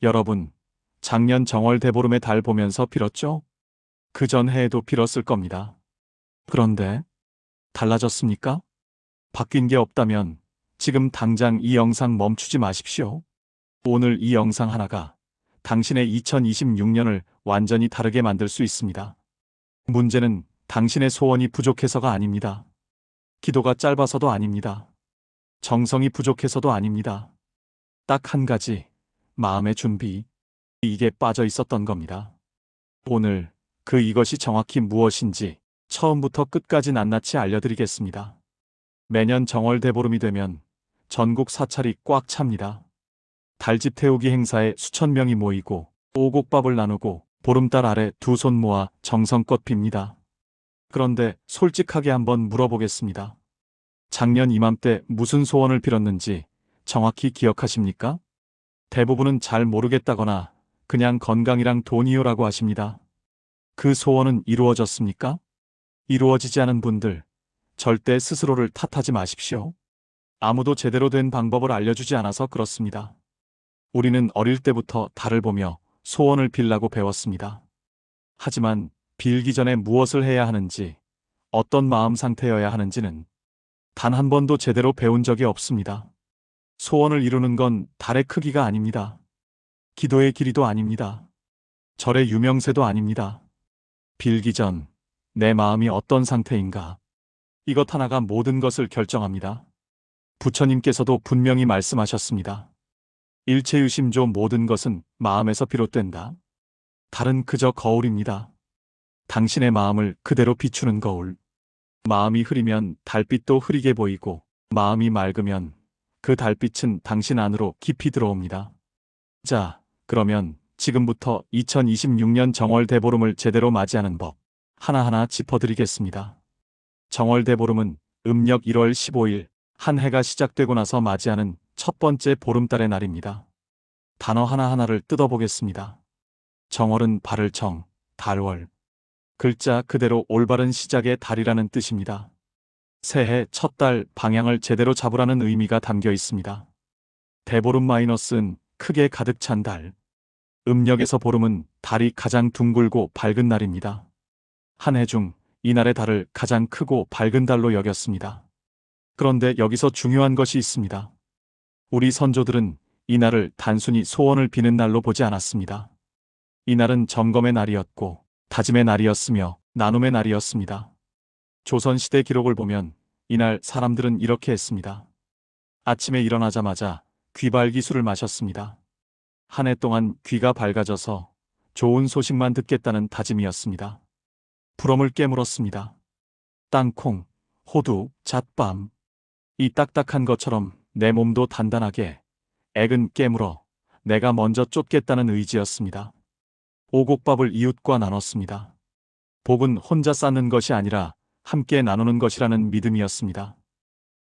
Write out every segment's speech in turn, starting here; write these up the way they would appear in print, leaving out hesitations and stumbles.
여러분, 작년 정월 대보름의 달 보면서 빌었죠? 그 전 해에도 빌었을 겁니다. 그런데 달라졌습니까? 바뀐 게 없다면 지금 당장 이 영상 멈추지 마십시오. 오늘 이 영상 하나가 당신의 2026년을 완전히 다르게 만들 수 있습니다. 문제는 당신의 소원이 부족해서가 아닙니다. 기도가 짧아서도 아닙니다. 정성이 부족해서도 아닙니다. 딱 한 가지, 마음의 준비. 이게 빠져 있었던 겁니다. 오늘 이것이 정확히 무엇인지 처음부터 끝까지 낱낱이 알려드리겠습니다. 매년 정월 대보름이 되면 전국 사찰이 꽉 찹니다. 달집 태우기 행사에 수천 명이 모이고 오곡밥을 나누고 보름달 아래 두 손 모아 정성껏 빕니다. 그런데 솔직하게 한번 물어보겠습니다. 작년 이맘때 무슨 소원을 빌었는지 정확히 기억하십니까? 대부분은 잘 모르겠다거나 그냥 건강이랑 돈이요라고 하십니다. 그 소원은 이루어졌습니까? 이루어지지 않은 분들, 절대 스스로를 탓하지 마십시오. 아무도 제대로 된 방법을 알려주지 않아서 그렇습니다. 우리는 어릴 때부터 달을 보며 소원을 빌라고 배웠습니다. 하지만 빌기 전에 무엇을 해야 하는지, 어떤 마음 상태여야 하는지는 단 한 번도 제대로 배운 적이 없습니다. 소원을 이루는 건 달의 크기가 아닙니다. 기도의 길이도 아닙니다. 절의 유명세도 아닙니다. 빌기 전 내 마음이 어떤 상태인가, 이것 하나가 모든 것을 결정합니다. 부처님께서도 분명히 말씀하셨습니다. 일체유심조 모든 것은 마음에서 비롯된다. 달은 그저 거울입니다. 당신의 마음을 그대로 비추는 거울. 마음이 흐리면 달빛도 흐리게 보이고, 마음이 맑으면 그 달빛은 당신 안으로 깊이 들어옵니다. 자, 그러면 지금부터 2026년 정월 대보름을 제대로 맞이하는 법 하나하나 짚어드리겠습니다. 정월 대보름은 음력 1월 15일 한 해가 시작되고 나서 맞이하는 첫 번째 보름달의 날입니다. 단어 하나하나를 뜯어보겠습니다. 정월은 발을 정, 달월. 글자 그대로 올바른 시작의 달이라는 뜻입니다. 새해 첫 달 방향을 제대로 잡으라는 의미가 담겨 있습니다. 대보름 마이너스는 크게 가득 찬 달. 음력에서 보름은 달이 가장 둥글고 밝은 날입니다. 한 해 중 이날의 달을 가장 크고 밝은 달로 여겼습니다. 그런데 여기서 중요한 것이 있습니다. 우리 선조들은 이날을 단순히 소원을 비는 날로 보지 않았습니다. 이날은 점검의 날이었고 다짐의 날이었으며 나눔의 날이었습니다. 조선시대 기록을 보면 이날 사람들은 이렇게 했습니다. 아침에 일어나자마자 귀발기술을 마셨습니다. 한 해 동안 귀가 밝아져서 좋은 소식만 듣겠다는 다짐이었습니다. 부럼을 깨물었습니다. 땅콩, 호두, 잣밤. 이 딱딱한 것처럼 내 몸도 단단하게 액은 깨물어 내가 먼저 쫓겠다는 의지였습니다. 오곡밥을 이웃과 나눴습니다. 복은 혼자 쌓는 것이 아니라 함께 나누는 것이라는 믿음이었습니다.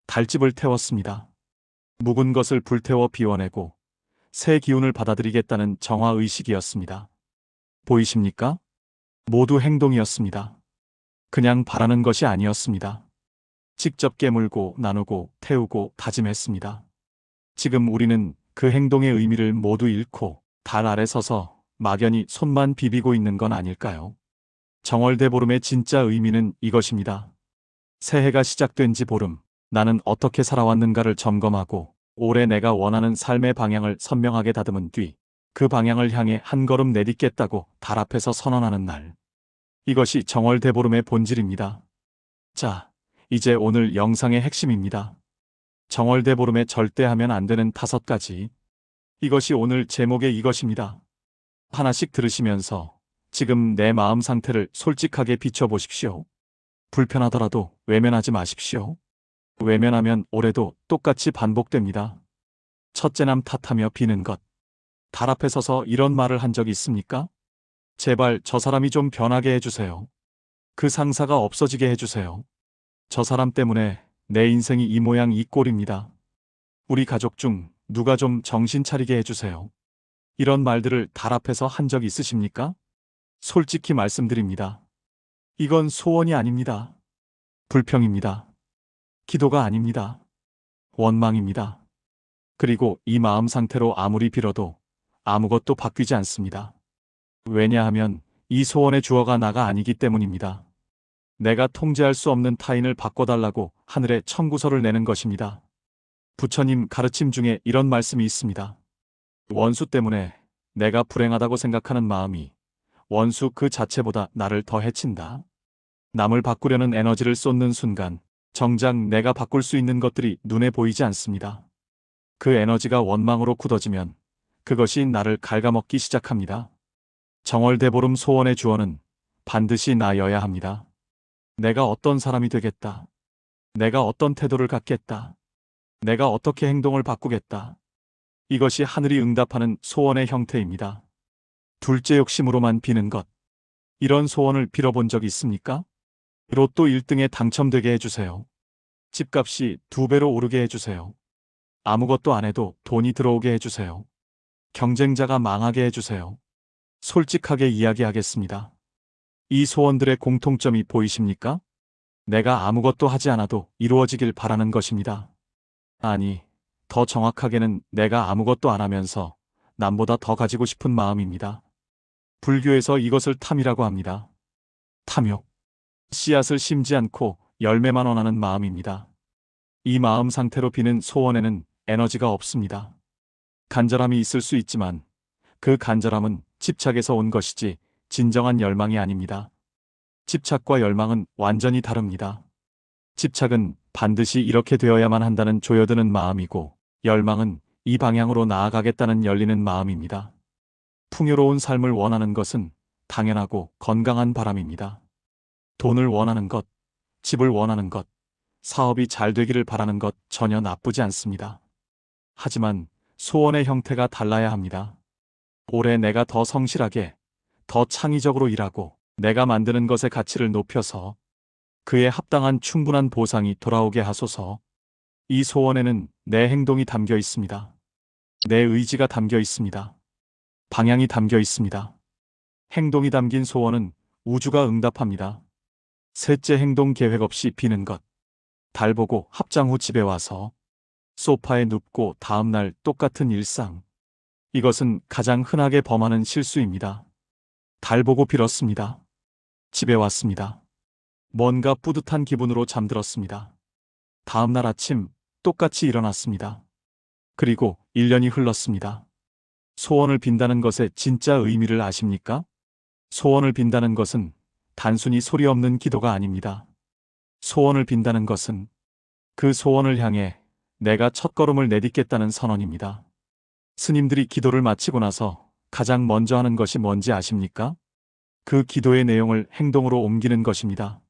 달집을 태웠습니다. 묵은 것을 불태워 비워내고 새 기운을 받아들이겠다는 정화의식이었습니다. 보이십니까? 모두 행동이었습니다. 그냥 바라는 것이 아니었습니다. 직접 깨물고 나누고 태우고 다짐했습니다. 지금 우리는 그 행동의 의미를 모두 잃고 달 아래 서서 막연히 손만 비비고 있는 건 아닐까요? 정월대보름의 진짜 의미는 이것입니다. 새해가 시작된 지 보름, 나는 어떻게 살아왔는가를 점검하고 올해 내가 원하는 삶의 방향을 선명하게 다듬은 뒤 그 방향을 향해 한 걸음 내딛겠다고 달 앞에서 선언하는 날. 이것이 정월대보름의 본질입니다. 자, 이제 오늘 영상의 핵심입니다. 정월대보름에 절대 하면 안 되는 5가지. 이것이 오늘 제목의 이것입니다. 하나씩 들으시면서 지금 내 마음 상태를 솔직하게 비춰보십시오. 불편하더라도 외면하지 마십시오. 외면하면 올해도 똑같이 반복됩니다. 첫째 남 탓하며 비는 것. 달 앞에 서서 이런 말을 한 적이 있습니까? 제발 저 사람이 좀 변하게 해주세요. 그 상사가 없어지게 해주세요. 저 사람 때문에 내 인생이 이 모양 이 꼴입니다. 우리 가족 중 누가 좀 정신 차리게 해주세요. 이런 말들을 달 앞에서 한 적 있으십니까? 솔직히 말씀드립니다. 이건 소원이 아닙니다. 불평입니다. 기도가 아닙니다. 원망입니다. 그리고 이 마음 상태로 아무리 빌어도 아무것도 바뀌지 않습니다. 왜냐하면 이 소원의 주어가 나가 아니기 때문입니다. 내가 통제할 수 없는 타인을 바꿔달라고 하늘에 청구서를 내는 것입니다. 부처님 가르침 중에 이런 말씀이 있습니다. 원수 때문에 내가 불행하다고 생각하는 마음이 원수 그 자체보다 나를 더 해친다. 남을 바꾸려는 에너지를 쏟는 순간 정작 내가 바꿀 수 있는 것들이 눈에 보이지 않습니다. 그 에너지가 원망으로 굳어지면 그것이 나를 갉아먹기 시작합니다. 정월대보름 소원의 주어는 반드시 나여야 합니다. 내가 어떤 사람이 되겠다. 내가 어떤 태도를 갖겠다. 내가 어떻게 행동을 바꾸겠다. 이것이 하늘이 응답하는 소원의 형태입니다. 둘째 욕심으로만 비는 것. 이런 소원을 빌어본 적 있습니까? 로또 1등에 당첨되게 해주세요. 집값이 2배로 오르게 해주세요. 아무것도 안 해도 돈이 들어오게 해주세요. 경쟁자가 망하게 해주세요. 솔직하게 이야기하겠습니다. 이 소원들의 공통점이 보이십니까? 내가 아무것도 하지 않아도 이루어지길 바라는 것입니다. 아니, 더 정확하게는 내가 아무것도 안 하면서 남보다 더 가지고 싶은 마음입니다. 불교에서 이것을 탐이라고 합니다. 탐욕. 씨앗을 심지 않고 열매만 원하는 마음입니다. 이 마음 상태로 비는 소원에는 에너지가 없습니다. 간절함이 있을 수 있지만 그 간절함은 집착에서 온 것이지 진정한 열망이 아닙니다. 집착과 열망은 완전히 다릅니다. 집착은 반드시 이렇게 되어야만 한다는 조여드는 마음이고, 열망은 이 방향으로 나아가겠다는 열리는 마음입니다. 풍요로운 삶을 원하는 것은 당연하고 건강한 바람입니다. 돈을 원하는 것, 집을 원하는 것, 사업이 잘 되기를 바라는 것 전혀 나쁘지 않습니다. 하지만 소원의 형태가 달라야 합니다. 올해 내가 더 성실하게, 더 창의적으로 일하고 내가 만드는 것의 가치를 높여서 그에 합당한 충분한 보상이 돌아오게 하소서. 이 소원에는 내 행동이 담겨 있습니다. 내 의지가 담겨 있습니다. 방향이 담겨 있습니다. 행동이 담긴 소원은 우주가 응답합니다. 셋째, 행동 계획 없이 비는 것. 달 보고 합장 후 집에 와서 소파에 눕고 다음날 똑같은 일상. 이것은 가장 흔하게 범하는 실수입니다. 달 보고 빌었습니다. 집에 왔습니다. 뭔가 뿌듯한 기분으로 잠들었습니다. 다음날 아침 똑같이 일어났습니다. 그리고 1년이 흘렀습니다. 소원을 빈다는 것의 진짜 의미를 아십니까? 소원을 빈다는 것은 단순히 소리 없는 기도가 아닙니다. 소원을 빈다는 것은 그 소원을 향해 내가 첫걸음을 내딛겠다는 선언입니다. 스님들이 기도를 마치고 나서 가장 먼저 하는 것이 뭔지 아십니까? 그 기도의 내용을 행동으로 옮기는 것입니다.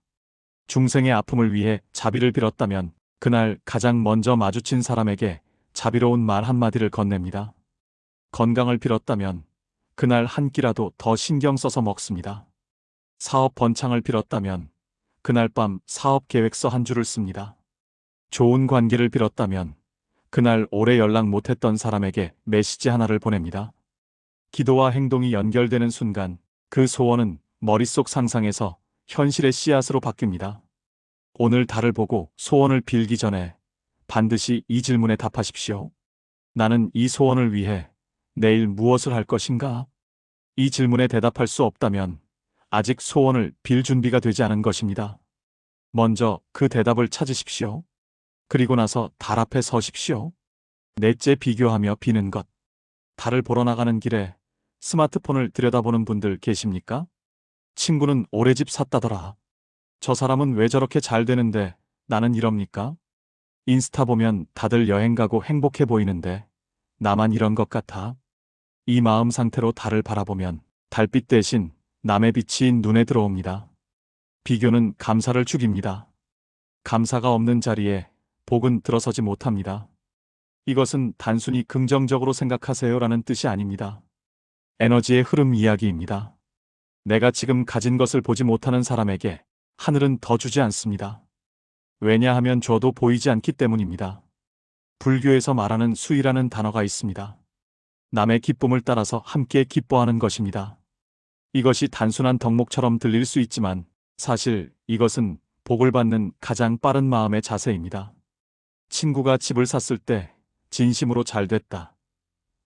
중생의 아픔을 위해 자비를 빌었다면 그날 가장 먼저 마주친 사람에게 자비로운 말 한마디를 건넵니다. 건강을 빌었다면 그날 한 끼라도 더 신경 써서 먹습니다. 사업 번창을 빌었다면 그날 밤 사업 계획서 한 줄을 씁니다. 좋은 관계를 빌었다면 그날 오래 연락 못했던 사람에게 메시지 하나를 보냅니다. 기도와 행동이 연결되는 순간 그 소원은 머릿속 상상에서 현실의 씨앗으로 바뀝니다. 오늘 달을 보고 소원을 빌기 전에 반드시 이 질문에 답하십시오. 나는 이 소원을 위해 내일 무엇을 할 것인가? 이 질문에 대답할 수 없다면 아직 소원을 빌 준비가 되지 않은 것입니다. 먼저 그 대답을 찾으십시오. 그리고 나서 달 앞에 서십시오. 넷째, 비교하며 비는 것. 달을 보러 나가는 길에 스마트폰을 들여다보는 분들 계십니까? 친구는 올해 집 샀다더라. 저 사람은 왜 저렇게 잘 되는데 나는 이럽니까? 인스타 보면 다들 여행 가고 행복해 보이는데 나만 이런 것 같아. 이 마음 상태로 달을 바라보면 달빛 대신 남의 빛이 눈에 들어옵니다. 비교는 감사를 죽입니다. 감사가 없는 자리에 복은 들어서지 못합니다. 이것은 단순히 긍정적으로 생각하세요라는 뜻이 아닙니다. 에너지의 흐름 이야기입니다. 내가 지금 가진 것을 보지 못하는 사람에게 하늘은 더 주지 않습니다. 왜냐하면 줘도 보이지 않기 때문입니다. 불교에서 말하는 수이라는 단어가 있습니다. 남의 기쁨을 따라서 함께 기뻐하는 것입니다. 이것이 단순한 덕목처럼 들릴 수 있지만 사실 이것은 복을 받는 가장 빠른 마음의 자세입니다. 친구가 집을 샀을 때 진심으로 잘 됐다.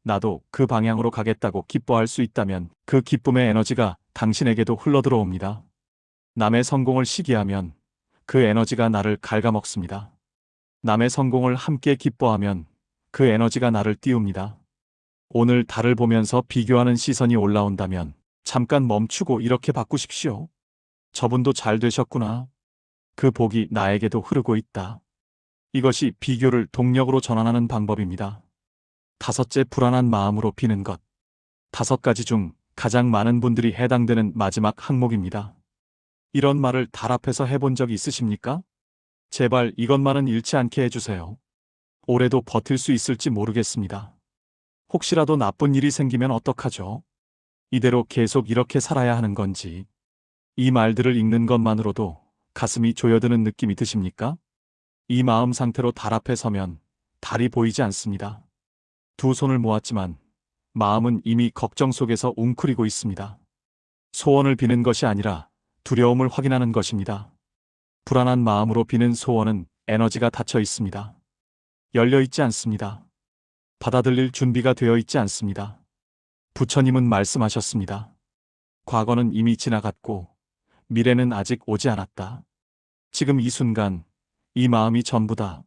나도 그 방향으로 가겠다고 기뻐할 수 있다면 그 기쁨의 에너지가 당신에게도 흘러들어옵니다. 남의 성공을 시기하면 그 에너지가 나를 갉아먹습니다. 남의 성공을 함께 기뻐하면 그 에너지가 나를 띄웁니다. 오늘 달을 보면서 비교하는 시선이 올라온다면 잠깐 멈추고 이렇게 바꾸십시오. 저분도 잘 되셨구나. 그 복이 나에게도 흐르고 있다. 이것이 비교를 동력으로 전환하는 방법입니다. 다섯째, 불안한 마음으로 비는 것. 5가지 중 가장 많은 분들이 해당되는 마지막 항목입니다. 이런 말을 달 앞에서 해본 적 있으십니까? 제발 이것만은 잃지 않게 해주세요. 올해도 버틸 수 있을지 모르겠습니다. 혹시라도 나쁜 일이 생기면 어떡하죠? 이대로 계속 이렇게 살아야 하는 건지. 이 말들을 읽는 것만으로도 가슴이 조여드는 느낌이 드십니까? 이 마음 상태로 달 앞에 서면 달이 보이지 않습니다. 두 손을 모았지만 마음은 이미 걱정 속에서 웅크리고 있습니다. 소원을 비는 것이 아니라 두려움을 확인하는 것입니다. 불안한 마음으로 비는 소원은 에너지가 닫혀 있습니다. 열려 있지 않습니다. 받아들일 준비가 되어 있지 않습니다. 부처님은 말씀하셨습니다. 과거는 이미 지나갔고 미래는 아직 오지 않았다. 지금 이 순간 이 마음이 전부다.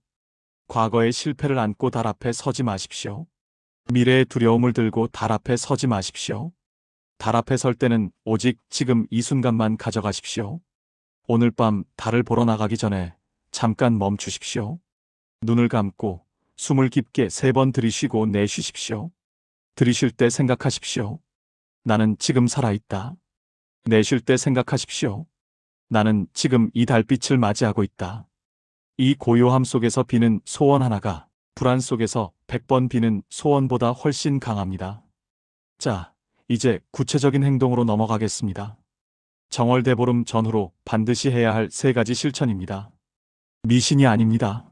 과거의 실패를 안고 달 앞에 서지 마십시오. 미래의 두려움을 들고 달 앞에 서지 마십시오. 달 앞에 설 때는 오직 지금 이 순간만 가져가십시오. 오늘 밤 달을 보러 나가기 전에 잠깐 멈추십시오. 눈을 감고 숨을 깊게 3번 들이쉬고 내쉬십시오. 들이쉴 때 생각하십시오. 나는 지금 살아있다. 내쉴 때 생각하십시오. 나는 지금 이 달빛을 맞이하고 있다. 이 고요함 속에서 비는 소원 하나가 불안 속에서 100번 비는 소원보다 훨씬 강합니다. 자, 이제 구체적인 행동으로 넘어가겠습니다. 정월대보름 전후로 반드시 해야 할 3가지 실천입니다. 미신이 아닙니다.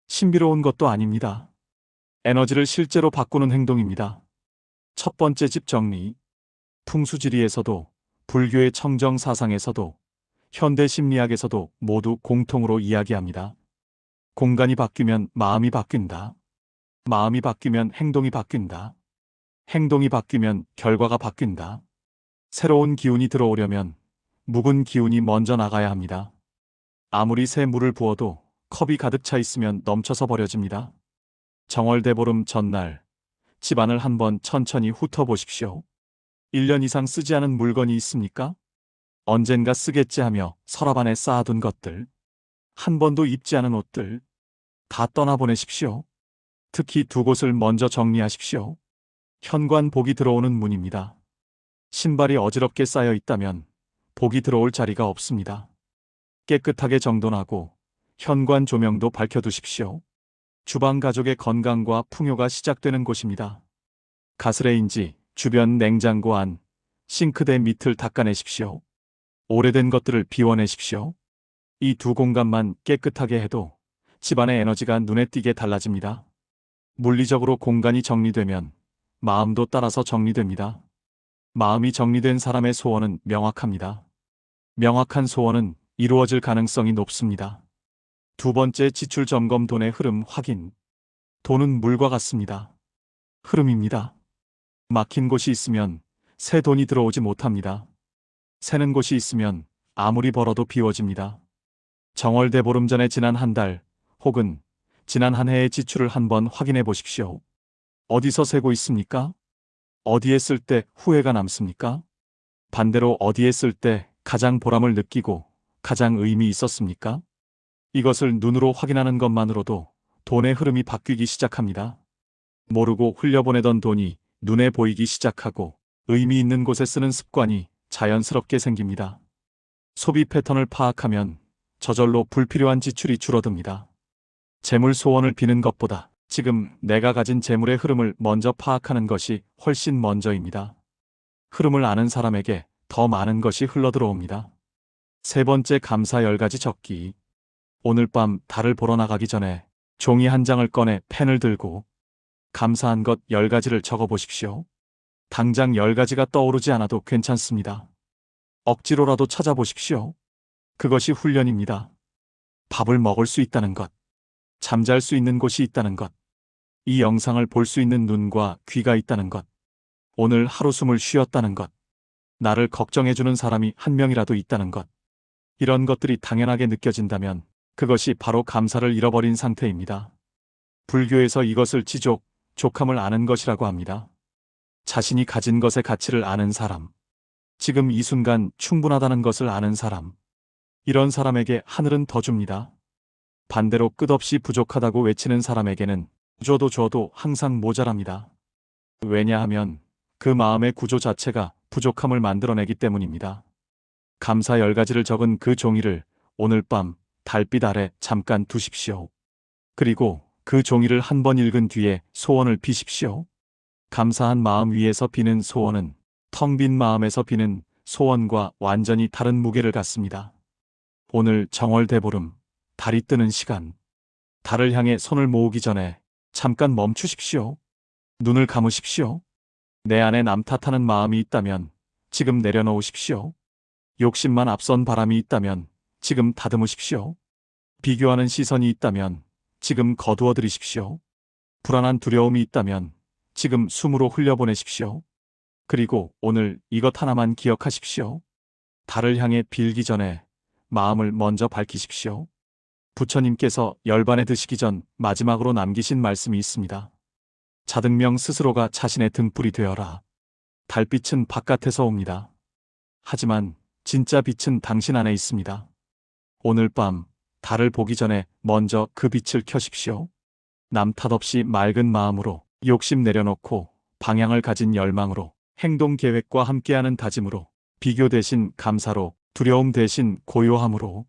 신비로운 것도 아닙니다. 에너지를 실제로 바꾸는 행동입니다. 첫 번째, 집 정리. 풍수지리에서도 불교의 청정사상에서도 현대 심리학에서도 모두 공통으로 이야기합니다. 공간이 바뀌면 마음이 바뀐다. 마음이 바뀌면 행동이 바뀐다. 행동이 바뀌면 결과가 바뀐다. 새로운 기운이 들어오려면 묵은 기운이 먼저 나가야 합니다. 아무리 새 물을 부어도 컵이 가득 차 있으면 넘쳐서 버려집니다. 정월대보름 전날 집안을 한번 천천히 훑어보십시오. 1년 이상 쓰지 않은 물건이 있습니까? 언젠가 쓰겠지 하며 서랍 안에 쌓아둔 것들, 한 번도 입지 않은 옷들, 다 떠나보내십시오. 특히 2곳을 먼저 정리하십시오. 현관 복이 들어오는 문입니다. 신발이 어지럽게 쌓여 있다면 복이 들어올 자리가 없습니다. 깨끗하게 정돈하고 현관 조명도 밝혀두십시오. 주방 가족의 건강과 풍요가 시작되는 곳입니다. 가스레인지, 주변 냉장고 안, 싱크대 밑을 닦아내십시오. 오래된 것들을 비워내십시오. 이 2 공간만 깨끗하게 해도 집안의 에너지가 눈에 띄게 달라집니다. 물리적으로 공간이 정리되면 마음도 따라서 정리됩니다. 마음이 정리된 사람의 소원은 명확합니다. 명확한 소원은 이루어질 가능성이 높습니다. 2번째, 지출 점검, 돈의 흐름 확인. 돈은 물과 같습니다. 흐름입니다. 막힌 곳이 있으면 새 돈이 들어오지 못합니다. 새는 곳이 있으면 아무리 벌어도 비워집니다. 정월대보름 전에 지난 한 달 혹은 지난 한 해의 지출을 한번 확인해 보십시오. 어디서 새고 있습니까? 어디에 쓸 때 후회가 남습니까? 반대로 어디에 쓸 때 가장 보람을 느끼고 가장 의미 있었습니까? 이것을 눈으로 확인하는 것만으로도 돈의 흐름이 바뀌기 시작합니다. 모르고 흘려보내던 돈이 눈에 보이기 시작하고 의미 있는 곳에 쓰는 습관이 자연스럽게 생깁니다. 소비 패턴을 파악하면 저절로 불필요한 지출이 줄어듭니다. 재물 소원을 비는 것보다 지금 내가 가진 재물의 흐름을 먼저 파악하는 것이 훨씬 먼저입니다. 흐름을 아는 사람에게 더 많은 것이 흘러들어옵니다. 3번째, 감사 10가지 적기. 오늘 밤 달을 보러 나가기 전에 종이 한 장을 꺼내 펜을 들고 감사한 것 10가지를 적어보십시오. 당장 10가지가 떠오르지 않아도 괜찮습니다. 억지로라도 찾아보십시오. 그것이 훈련입니다. 밥을 먹을 수 있다는 것, 잠잘 수 있는 곳이 있다는 것, 이 영상을 볼 수 있는 눈과 귀가 있다는 것, 오늘 하루 숨을 쉬었다는 것, 나를 걱정해주는 사람이 한 명이라도 있다는 것, 이런 것들이 당연하게 느껴진다면 그것이 바로 감사를 잃어버린 상태입니다. 불교에서 이것을 지족, 족함을 아는 것이라고 합니다. 자신이 가진 것의 가치를 아는 사람, 지금 이 순간 충분하다는 것을 아는 사람, 이런 사람에게 하늘은 더 줍니다. 반대로 끝없이 부족하다고 외치는 사람에게는 줘도 항상 모자랍니다. 왜냐하면 그 마음의 구조 자체가 부족함을 만들어내기 때문입니다. 감사 10가지를 적은 그 종이를 오늘 밤 달빛 아래 잠깐 두십시오. 그리고 그 종이를 한 번 읽은 뒤에 소원을 비십시오. 감사한 마음 위에서 비는 소원은 텅 빈 마음에서 비는 소원과 완전히 다른 무게를 갖습니다. 오늘 정월대보름, 달이 뜨는 시간, 달을 향해 손을 모으기 전에 잠깐 멈추십시오. 눈을 감으십시오. 내 안에 남 탓하는 마음이 있다면 지금 내려놓으십시오. 욕심만 앞선 바람이 있다면 지금 다듬으십시오. 비교하는 시선이 있다면 지금 거두어들이십시오. 불안한 두려움이 있다면 지금 숨으로 흘려보내십시오. 그리고 오늘 이것 하나만 기억하십시오. 달을 향해 빌기 전에 마음을 먼저 밝히십시오. 부처님께서 열반에 드시기 전 마지막으로 남기신 말씀이 있습니다. 자등명 스스로가 자신의 등불이 되어라. 달빛은 바깥에서 옵니다. 하지만 진짜 빛은 당신 안에 있습니다. 오늘 밤 달을 보기 전에 먼저 그 빛을 켜십시오. 남 탓 없이 맑은 마음으로, 욕심 내려놓고 방향을 가진 열망으로, 행동 계획과 함께하는 다짐으로, 비교 대신 감사로, 두려움 대신 고요함으로,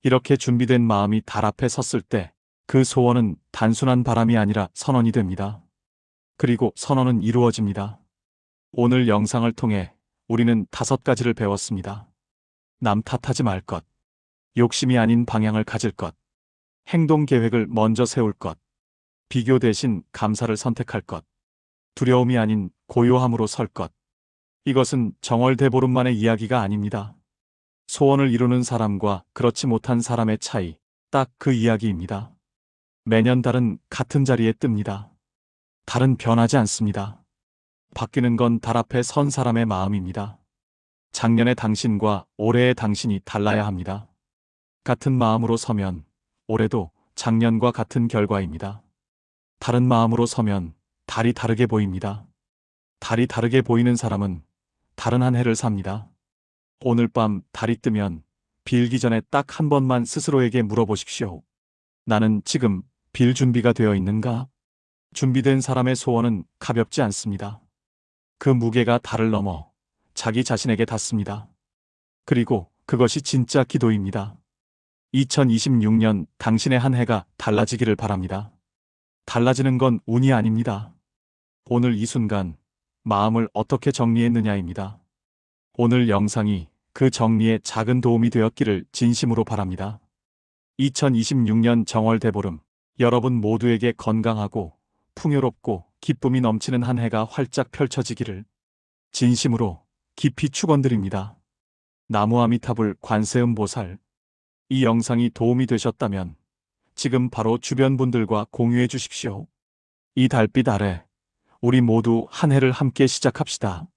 이렇게 준비된 마음이 달 앞에 섰을 때 그 소원은 단순한 바람이 아니라 선언이 됩니다. 그리고 선언은 이루어집니다. 오늘 영상을 통해 우리는 5가지를 배웠습니다. 남 탓하지 말 것, 욕심이 아닌 방향을 가질 것, 행동 계획을 먼저 세울 것, 비교 대신 감사를 선택할 것, 두려움이 아닌 고요함으로 설 것. 이것은 정월대보름만의 이야기가 아닙니다. 소원을 이루는 사람과 그렇지 못한 사람의 차이, 딱 그 이야기입니다. 매년 달은 같은 자리에 뜹니다. 달은 변하지 않습니다. 바뀌는 건 달 앞에 선 사람의 마음입니다. 작년의 당신과 올해의 당신이 달라야 합니다. 같은 마음으로 서면 올해도 작년과 같은 결과입니다. 다른 마음으로 서면 달이 다르게 보입니다. 달이 다르게 보이는 사람은 다른 한 해를 삽니다. 오늘 밤 달이 뜨면 빌기 전에 딱 한 번만 스스로에게 물어보십시오. 나는 지금 빌 준비가 되어 있는가? 준비된 사람의 소원은 가볍지 않습니다. 그 무게가 달을 넘어 자기 자신에게 닿습니다. 그리고 그것이 진짜 기도입니다. 2026년 당신의 한 해가 달라지기를 바랍니다. 달라지는 건 운이 아닙니다. 오늘 이 순간 마음을 어떻게 정리했느냐입니다. 오늘 영상이 그 정리에 작은 도움이 되었기를 진심으로 바랍니다. 2026년 정월대보름, 여러분 모두에게 건강하고 풍요롭고 기쁨이 넘치는 한 해가 활짝 펼쳐지기를 진심으로 깊이 축원드립니다. 나무아미타불 관세음보살. 이 영상이 도움이 되셨다면 지금 바로 주변 분들과 공유해 주십시오. 이 달빛 아래 우리 모두 한 해를 함께 시작합시다.